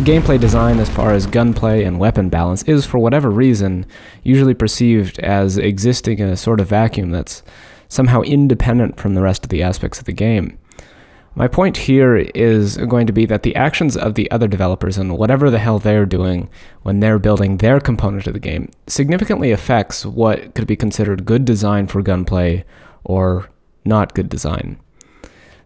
Gameplay design as far as gunplay and weapon balance is, for whatever reason, usually perceived as existing in a sort of vacuum that's somehow independent from the rest of the aspects of the game. My point here is going to be that the actions of the other developers and whatever the hell they're doing when they're building their component of the game significantly affects what could be considered good design for gunplay or not good design.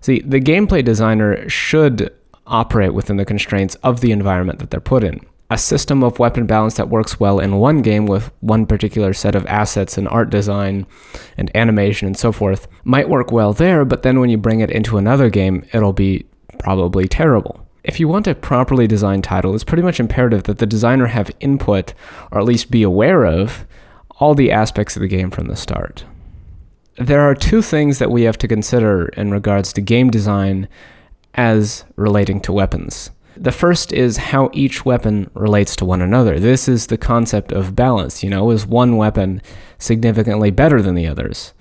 See, the gameplay designer should operate within the constraints of the environment that they're put in. A system of weapon balance that works well in one game with one particular set of assets and art design and animation and so forth might work well there, but then when you bring it into another game, it'll be probably terrible. If you want a properly designed title, it's pretty much imperative that the designer have input, or at least be aware of, all the aspects of the game from the start. There are two things that we have to consider in regards to game design as relating to weapons. The first is how each weapon relates to one another. This is the concept of balance, is one weapon significantly better than the others?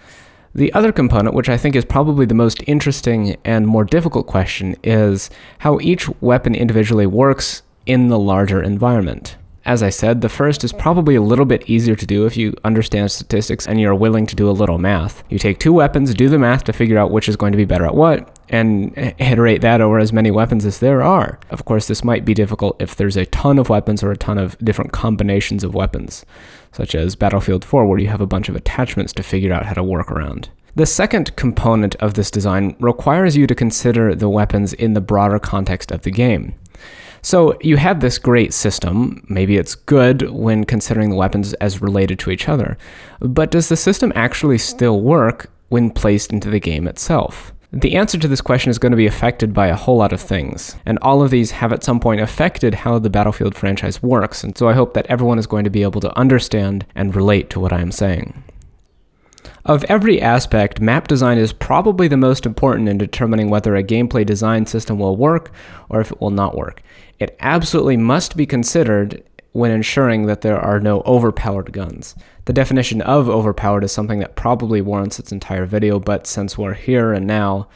The other component, which I think is probably the most interesting and more difficult question, is how each weapon individually works in the larger environment. As I said, the first is probably a little bit easier to do if you understand statistics and you're willing to do a little math. You take two weapons, do the math to figure out which is going to be better at what, and iterate that over as many weapons as there are. Of course, this might be difficult if there's a ton of weapons or a ton of different combinations of weapons, such as Battlefield 4, where you have a bunch of attachments to figure out how to work around. The second component of this design requires you to consider the weapons in the broader context of the game. So you have this great system, maybe it's good when considering the weapons as related to each other, but does the system actually still work when placed into the game itself? The answer to this question is going to be affected by a whole lot of things, and all of these have at some point affected how the Battlefield franchise works, and so I hope that everyone is going to be able to understand and relate to what I am saying. Of every aspect, map design is probably the most important in determining whether a gameplay design system will work or if it will not work. It absolutely must be considered when ensuring that there are no overpowered guns. The definition of overpowered is something that probably warrants its entire video, but since we're here and now,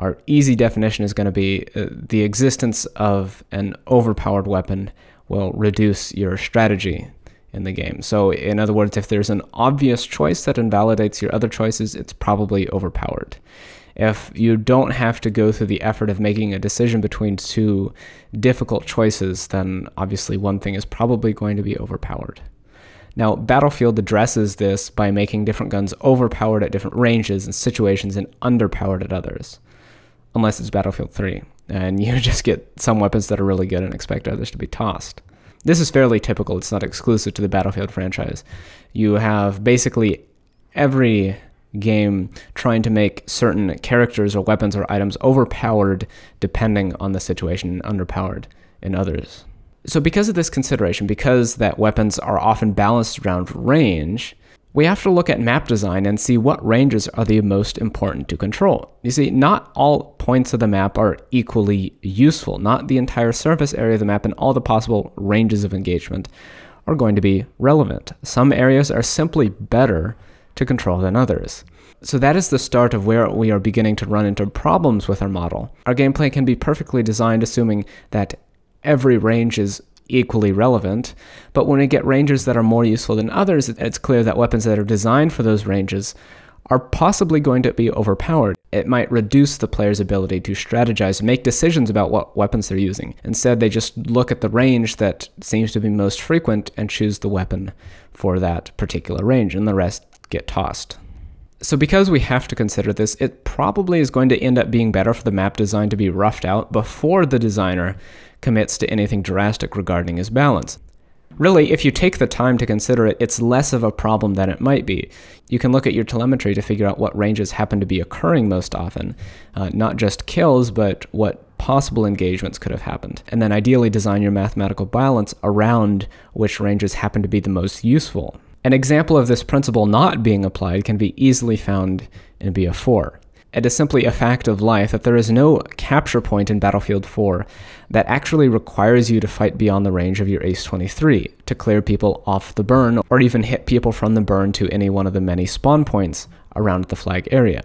our easy definition is going to be the existence of an overpowered weapon will reduce your strategy in the game. So in other words, if there's an obvious choice that invalidates your other choices, it's probably overpowered. If you don't have to go through the effort of making a decision between two difficult choices, then obviously one thing is probably going to be overpowered. Now, Battlefield addresses this by making different guns overpowered at different ranges and situations and underpowered at others. Unless it's Battlefield 3, and you just get some weapons that are really good and expect others to be tossed. This is fairly typical, it's not exclusive to the Battlefield franchise. You have basically every game trying to make certain characters or weapons or items overpowered depending on the situation and underpowered in others. So because of this consideration, because that weapons are often balanced around range, we have to look at map design and see what ranges are the most important to control. You see, not all points of the map are equally useful. Not the entire surface area of the map and all the possible ranges of engagement are going to be relevant. Some areas are simply better to control than others. So that is the start of where we are beginning to run into problems with our model. Our gameplay can be perfectly designed assuming that every range is equally relevant, but when we get ranges that are more useful than others, it's clear that weapons that are designed for those ranges are possibly going to be overpowered. It might reduce the player's ability to strategize and make decisions about what weapons they're using. Instead, they just look at the range that seems to be most frequent and choose the weapon for that particular range, and the rest get tossed. So because we have to consider this, it probably is going to end up being better for the map design to be roughed out before the designer commits to anything drastic regarding his balance. Really, if you take the time to consider it, it's less of a problem than it might be. You can look at your telemetry to figure out what ranges happen to be occurring most often, not just kills, but what possible engagements could have happened, and then ideally design your mathematical balance around which ranges happen to be the most useful. An example of this principle not being applied can be easily found in BF4. It is simply a fact of life that there is no capture point in Battlefield 4 that actually requires you to fight beyond the range of your Ace-23 to clear people off the burn or even hit people from the burn to any one of the many spawn points around the flag area.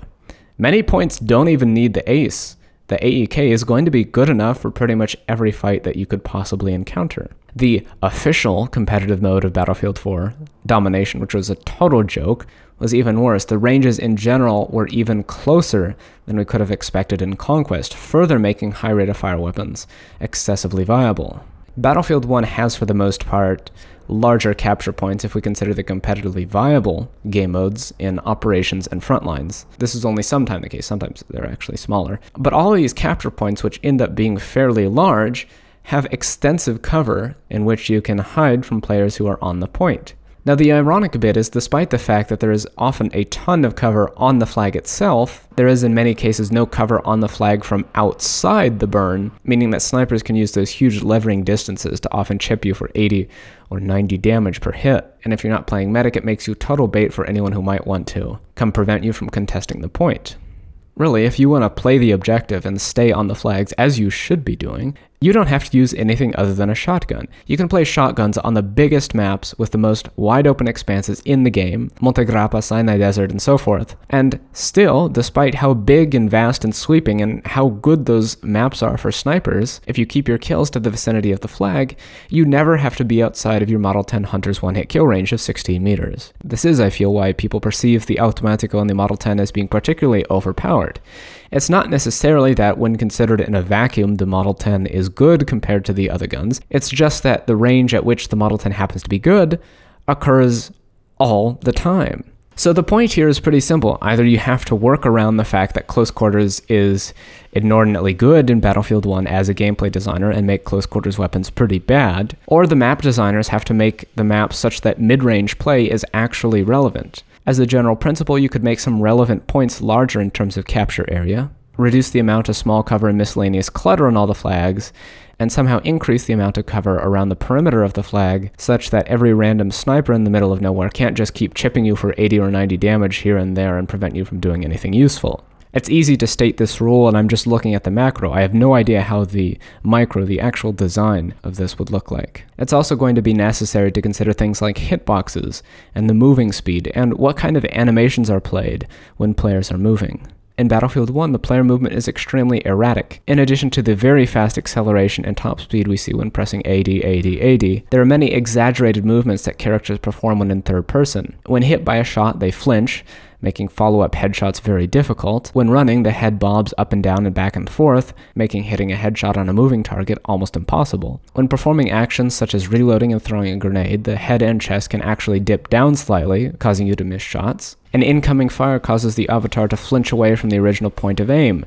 Many points don't even need the Ace. the AEK is going to be good enough for pretty much every fight that you could possibly encounter. The official competitive mode of Battlefield 4, Domination, which was a total joke, was even worse. The ranges in general were even closer than we could have expected in Conquest, further making high rate of fire weapons excessively viable. Battlefield 1 has, for the most part, larger capture points if we consider the competitively viable game modes in Operations and Frontlines. This is only sometimes the case, sometimes they're actually smaller. But all of these capture points, which end up being fairly large, have extensive cover in which you can hide from players who are on the point. Now, the ironic bit is, despite the fact that there is often a ton of cover on the flag itself, there is in many cases no cover on the flag from outside the burn, meaning that snipers can use those huge levering distances to often chip you for 80 or 90 damage per hit. And if you're not playing medic, it makes you total bait for anyone who might want to come prevent you from contesting the point. Really, if you want to play the objective and stay on the flags, as you should be doing, you don't have to use anything other than a shotgun. You can play shotguns on the biggest maps with the most wide open expanses in the game, Monte Grappa, Sinai Desert, and so forth. And still, despite how big and vast and sweeping and how good those maps are for snipers, if you keep your kills to the vicinity of the flag, you never have to be outside of your Model 10 Hunter's one-hit kill range of 16 meters. This is, I feel, why people perceive the Automatico and the Model 10 as being particularly overpowered. It's not necessarily that when considered in a vacuum the Model 10 is good compared to the other guns, it's just that the range at which the Model 10 happens to be good occurs all the time. So the point here is pretty simple. Either you have to work around the fact that close quarters is inordinately good in Battlefield 1 as a gameplay designer and make close quarters weapons pretty bad, or the map designers have to make the maps such that mid-range play is actually relevant. As a general principle, you could make some relevant points larger in terms of capture area, reduce the amount of small cover and miscellaneous clutter on all the flags, and somehow increase the amount of cover around the perimeter of the flag such that every random sniper in the middle of nowhere can't just keep chipping you for 80 or 90 damage here and there and prevent you from doing anything useful. It's easy to state this rule, and I'm just looking at the macro. I have no idea how the micro, the actual design of this would look like. It's also going to be necessary to consider things like hitboxes and the moving speed and what kind of animations are played when players are moving. In Battlefield 1, the player movement is extremely erratic. In addition to the very fast acceleration and top speed we see when pressing AD, there are many exaggerated movements that characters perform when in third person. When hit by a shot, they flinch, making follow-up headshots very difficult. When running, the head bobs up and down and back and forth, making hitting a headshot on a moving target almost impossible. When performing actions such as reloading and throwing a grenade, the head and chest can actually dip down slightly, causing you to miss shots. And incoming fire causes the avatar to flinch away from the original point of aim.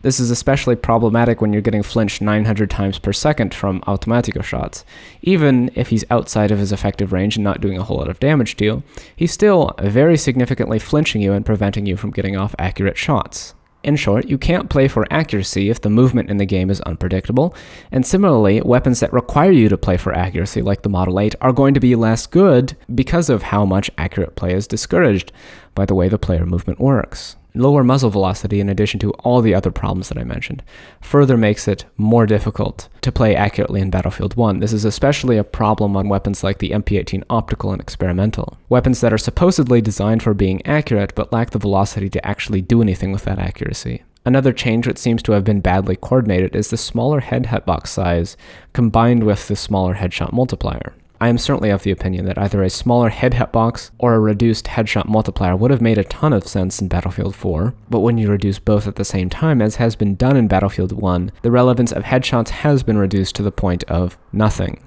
This is especially problematic when you're getting flinched 900 times per second from Automatico shots. Even if he's outside of his effective range and not doing a whole lot of damage to you, he's still very significantly flinching you and preventing you from getting off accurate shots. In short, you can't play for accuracy if the movement in the game is unpredictable, and similarly, weapons that require you to play for accuracy, like the Model 8, are going to be less good because of how much accurate play is discouraged by the way the player movement works. Lower muzzle velocity, in addition to all the other problems that I mentioned, further makes it more difficult to play accurately in Battlefield 1. This is especially a problem on weapons like the MP18 Optical and Experimental. Weapons that are supposedly designed for being accurate, but lack the velocity to actually do anything with that accuracy. Another change which seems to have been badly coordinated is the smaller head hitbox size combined with the smaller headshot multiplier. I am certainly of the opinion that either a smaller head hitbox or a reduced headshot multiplier would have made a ton of sense in Battlefield 4, but when you reduce both at the same time, as has been done in Battlefield 1, the relevance of headshots has been reduced to the point of nothing.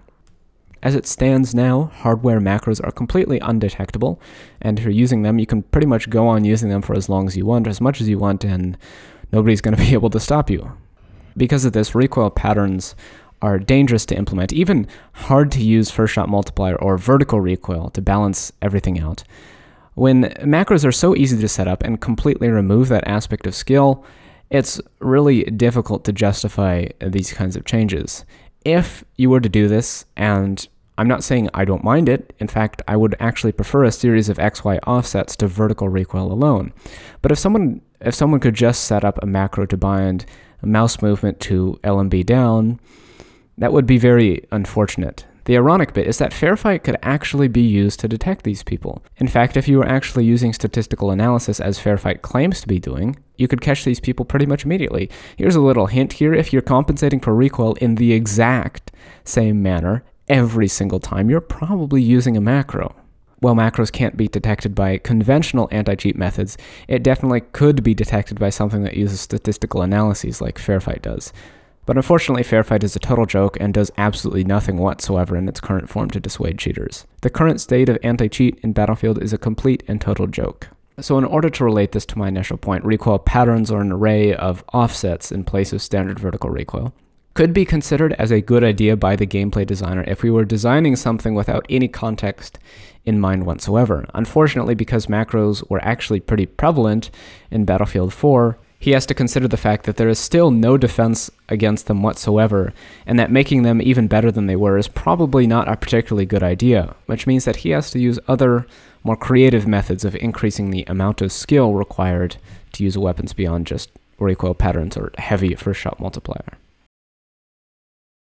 As it stands now, hardware macros are completely undetectable, and if you're using them, you can pretty much go on using them for as long as you want, as much as you want, and nobody's going to be able to stop you. Because of this, recoil patterns are dangerous to implement, even hard to use first shot multiplier or vertical recoil to balance everything out. When macros are so easy to set up and completely remove that aspect of skill, it's really difficult to justify these kinds of changes. If you were to do this, and I'm not saying I don't mind it, in fact, I would actually prefer a series of XY offsets to vertical recoil alone. But if someone could just set up a macro to bind a mouse movement to LMB down, that would be very unfortunate. The ironic bit is that fair fight could actually be used to detect these people. In fact, if you were actually using statistical analysis as fair fight claims to be doing, you could catch these people pretty much immediately. Here's a little hint here: if you're compensating for recoil in the exact same manner every single time, you're probably using a macro. While macros can't be detected by conventional anti-cheat methods, it definitely could be detected by something that uses statistical analyses like fair fight does. But unfortunately, fair fight is a total joke and does absolutely nothing whatsoever in its current form to dissuade cheaters. The current state of anti-cheat in Battlefield is a complete and total joke. So in order to relate this to my initial point, recoil patterns are an array of offsets in place of standard vertical recoil. Could be considered as a good idea by the gameplay designer if we were designing something without any context in mind whatsoever. Unfortunately, because macros were actually pretty prevalent in Battlefield 4, he has to consider the fact that there is still no defense against them whatsoever, and that making them even better than they were is probably not a particularly good idea, which means that he has to use other, more creative methods of increasing the amount of skill required to use weapons beyond just recoil patterns or heavy first shot multiplier.